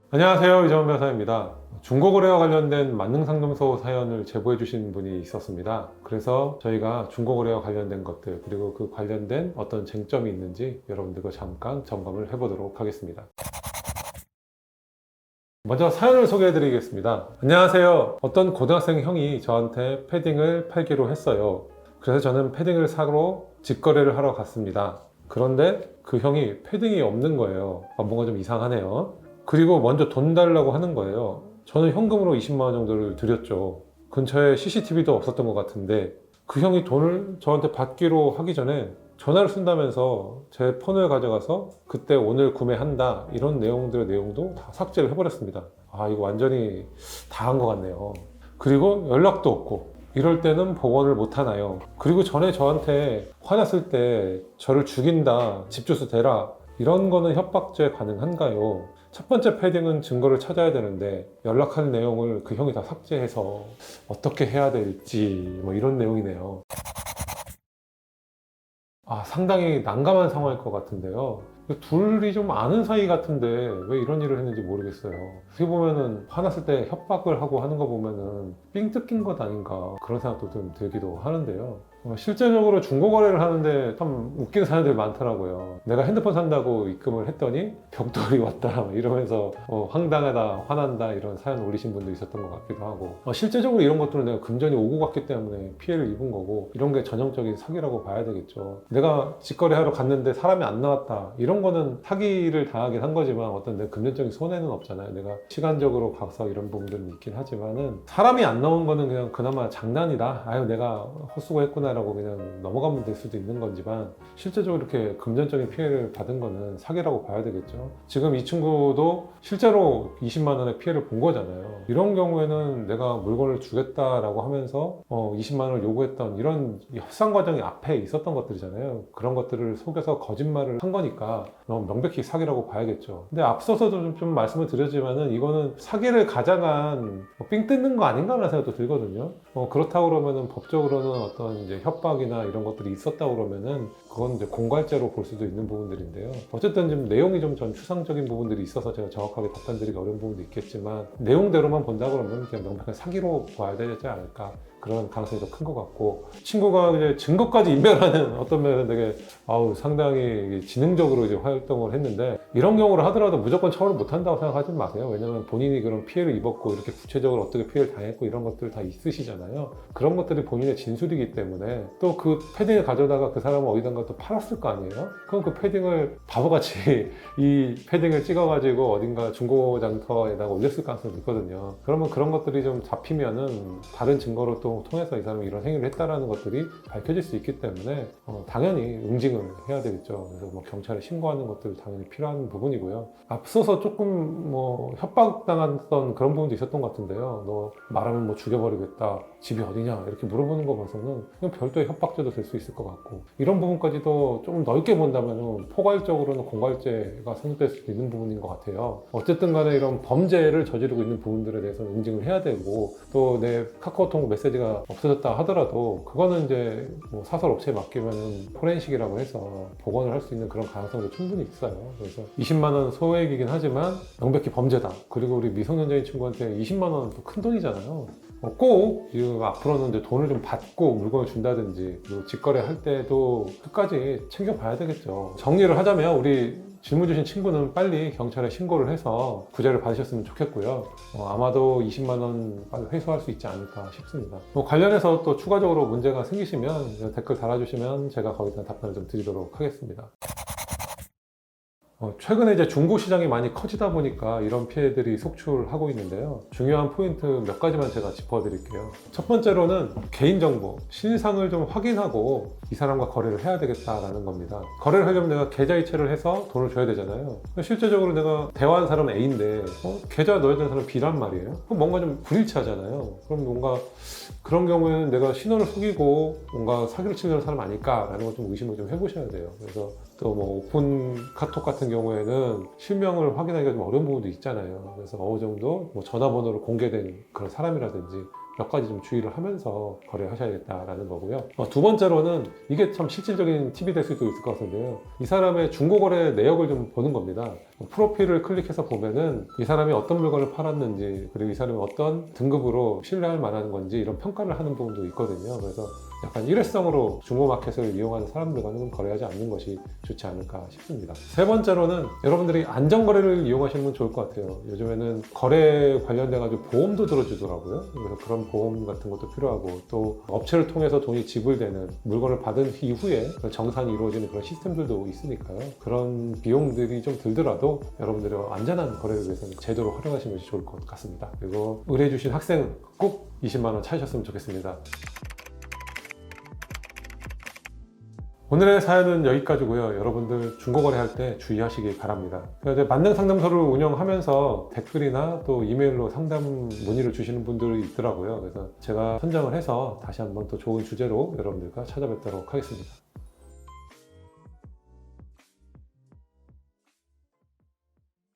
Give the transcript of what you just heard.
안녕하세요, 이정원 변호사입니다. 중고거래와 관련된 만능상담소 사연을 제보해 주신 분이 있었습니다. 그래서 저희가 중고거래와 관련된 것들, 그리고 그 관련된 어떤 쟁점이 있는지 여러분들과 잠깐 점검을 해보도록 하겠습니다. 먼저 사연을 소개해 드리겠습니다. 안녕하세요. 어떤 고등학생 형이 저한테 패딩을 팔기로 했어요. 그래서 저는 패딩을 사러 직거래를 하러 갔습니다. 그런데 그 형이 패딩이 없는 거예요. 뭔가 좀 이상하네요. 그리고 먼저 돈 달라고 하는 거예요. 저는 현금으로 20만 원 정도를 드렸죠. 근처에 CCTV도 없었던 것 같은데 그 형이 돈을 저한테 받기로 하기 전에 전화를 쓴다면서 제 폰을 가져가서 그때 오늘 구매한다 이런 내용들의 내용도 다 삭제를 해버렸습니다. 이거 완전히 다 한 것 같네요. 그리고 연락도 없고 이럴 때는 복원을 못 하나요? 그리고 전에 저한테 화났을 때 저를 죽인다, 집 주소 대라 이런 거는 협박죄 가능한가요? 첫 번째 패딩은 증거를 찾아야 되는데 연락하는 내용을 그 형이 다 삭제해서 어떻게 해야 될지 뭐 이런 내용이네요. 상당히 난감한 상황일 것 같은데요. 둘이 좀 아는 사이 같은데 왜 이런 일을 했는지 모르겠어요. 어떻게 보면은 화났을 때 협박을 하고 하는 거 보면은 삥 뜯긴 것 아닌가 그런 생각도 좀 들기도 하는데요. 실제적으로 중고거래를 하는데 참 웃기는 사람들이 많더라고요. 내가 핸드폰 산다고 입금을 했더니 벽돌이 왔다 이러면서 황당하다, 화난다 이런 사연 올리신 분도 있었던 것 같기도 하고 실제적으로 이런 것들은 내가 금전이 오고 갔기 때문에 피해를 입은 거고 이런 게 전형적인 사기라고 봐야 되겠죠. 내가 직거래하러 갔는데 사람이 안 나왔다 이런 거는 사기를 당하긴 한 거지만 어떤 내 금전적인 손해는 없잖아요. 내가 시간적으로 가서 이런 부분들은 있긴 하지만은 사람이 안 나온 거는 그냥 그나마 장난이다. 내가 헛수고했구나 라고 그냥 넘어가면 될 수도 있는 거지만 실제적으로 이렇게 금전적인 피해를 받은 거는 사기라고 봐야 되겠죠. 지금 이 친구도 실제로 20만 원의 피해를 본 거잖아요. 이런 경우에는 내가 물건을 주겠다라고 하면서 20만 원을 요구했던 이런 협상 과정이 앞에 있었던 것들이잖아요. 그런 것들을 속여서 거짓말을 한 거니까 너무 명백히 사기라고 봐야겠죠. 근데 앞서서도 좀 말씀을 드렸지만은 이거는 사기를 가장한 삥 뜯는 거 아닌가라는 생각도 들거든요. 그렇다고 그러면은 법적으로는 어떤 이제 협박이나 이런 것들이 있었다고 그러면은 그건 이제 공갈죄로 볼 수도 있는 부분들인데요. 어쨌든 좀 내용이 좀 전 추상적인 부분들이 있어서 제가 정확하게 답변드리기 어려운 부분도 있겠지만 내용대로만 본다 그러면 그냥 명백한 사기로 봐야 되지 않을까. 그런 가능성이 더 큰 것 같고 친구가 이제 증거까지 인멸하는 어떤 면은 되게 상당히 지능적으로 이제 활동을 했는데 이런 경우를 하더라도 무조건 처벌을 못 한다고 생각하지 마세요. 왜냐면 본인이 그런 피해를 입었고 이렇게 구체적으로 어떻게 피해를 당했고 이런 것들 다 있으시잖아요. 그런 것들이 본인의 진술이기 때문에 또 그 패딩을 가져다가 그 사람은 어디던가 또 팔았을 거 아니에요? 그럼 그 패딩을 바보같이 이 패딩을 찍어가지고 어딘가 중고장터에다가 올렸을 가능성이 있거든요. 그러면 그런 것들이 좀 잡히면은 다른 증거로 또 통해서 이 사람이 이런 행위를 했다라는 것들이 밝혀질 수 있기 때문에 당연히 응징을 해야 되겠죠. 그래서 경찰에 신고하는 것들 당연히 필요한 부분이고요. 앞서서 조금 협박당했던 그런 부분도 있었던 것 같은데요. 너 말하면 죽여버리겠다. 집이 어디냐 이렇게 물어보는 거 봐서는 그냥 별도의 협박죄도 될 수 있을 것 같고 이런 부분까지도 좀 넓게 본다면 포괄적으로는 공갈죄가 성립될 수도 있는 부분인 것 같아요. 어쨌든 간에 이런 범죄를 저지르고 있는 부분들에 대해서 응징을 해야 되고 또 내 카카오톡 메시지가 없어졌다 하더라도 그거는 이제 사설 업체에 맡기면은 포렌식이라고 해서 복원을 할 수 있는 그런 가능성도 충분히 있어요. 그래서 20만 원 소액이긴 하지만 명백히 범죄다. 그리고 우리 미성년자인 친구한테 20만 원은 또 큰 돈이잖아요. 꼭 앞으로는 이제 돈을 좀 받고 물건을 준다든지 그리고 직거래 할 때도 끝까지 챙겨봐야 되겠죠. 정리를 하자면 우리 질문 주신 친구는 빨리 경찰에 신고를 해서 구제를 받으셨으면 좋겠고요. 아마도 20만 원 빨리 회수할 수 있지 않을까 싶습니다. 관련해서 또 추가적으로 문제가 생기시면 댓글 달아주시면 제가 거기다 답변을 좀 드리도록 하겠습니다. 최근에 이제 중고 시장이 많이 커지다 보니까 이런 피해들이 속출하고 있는데요. 중요한 포인트 몇 가지만 제가 짚어드릴게요. 첫 번째로는 개인정보, 신상을 좀 확인하고 이 사람과 거래를 해야 되겠다라는 겁니다. 거래를 하려면 내가 계좌이체를 해서 돈을 줘야 되잖아요. 실제적으로 내가 대화한 사람은 A인데 계좌 넣어야 되는 사람은 B란 말이에요. 그럼 뭔가 좀 불일치하잖아요. 그럼 뭔가 그런 경우에는 내가 신원을 속이고 뭔가 사기를 치려는 사람 아닐까라는 걸 좀 의심을 좀 해보셔야 돼요. 그래서 또 오픈 카톡 같은 경우에는 실명을 확인하기가 좀 어려운 부분도 있잖아요. 그래서 어느 정도 전화번호를 공개된 그런 사람이라든지 몇 가지 좀 주의를 하면서 거래하셔야겠다라는 거고요. 두 번째로는 이게 참 실질적인 팁이 될 수도 있을 것 같은데요. 이 사람의 중고거래 내역을 좀 보는 겁니다. 프로필을 클릭해서 보면은 이 사람이 어떤 물건을 팔았는지, 그리고 이 사람이 어떤 등급으로 신뢰할 만한 건지 이런 평가를 하는 부분도 있거든요. 그래서 약간 일회성으로 중고마켓을 이용하는 사람들과는 거래하지 않는 것이 좋지 않을까 싶습니다. 세 번째로는 여러분들이 안전거래를 이용하시는 건 좋을 것 같아요. 요즘에는 거래 관련돼 가지고 보험도 들어주더라고요. 그래서 그런 보험 같은 것도 필요하고, 또 업체를 통해서 돈이 지불되는, 물건을 받은 이후에 정산이 이루어지는 그런 시스템들도 있으니까요. 그런 비용들이 좀 들더라도 여러분들이 안전한 거래를 위해서는 제도로 활용하시는 것이 좋을 것 같습니다. 그리고 의뢰해주신 학생 꼭 20만 원 찾으셨으면 좋겠습니다. 오늘의 사연은 여기까지고요. 여러분들 중고거래할 때 주의하시기 바랍니다. 만능 상담소를 운영하면서 댓글이나 또 이메일로 상담 문의를 주시는 분들이 있더라고요. 그래서 제가 선정을 해서 다시 한번 또 좋은 주제로 여러분들과 찾아뵙도록 하겠습니다.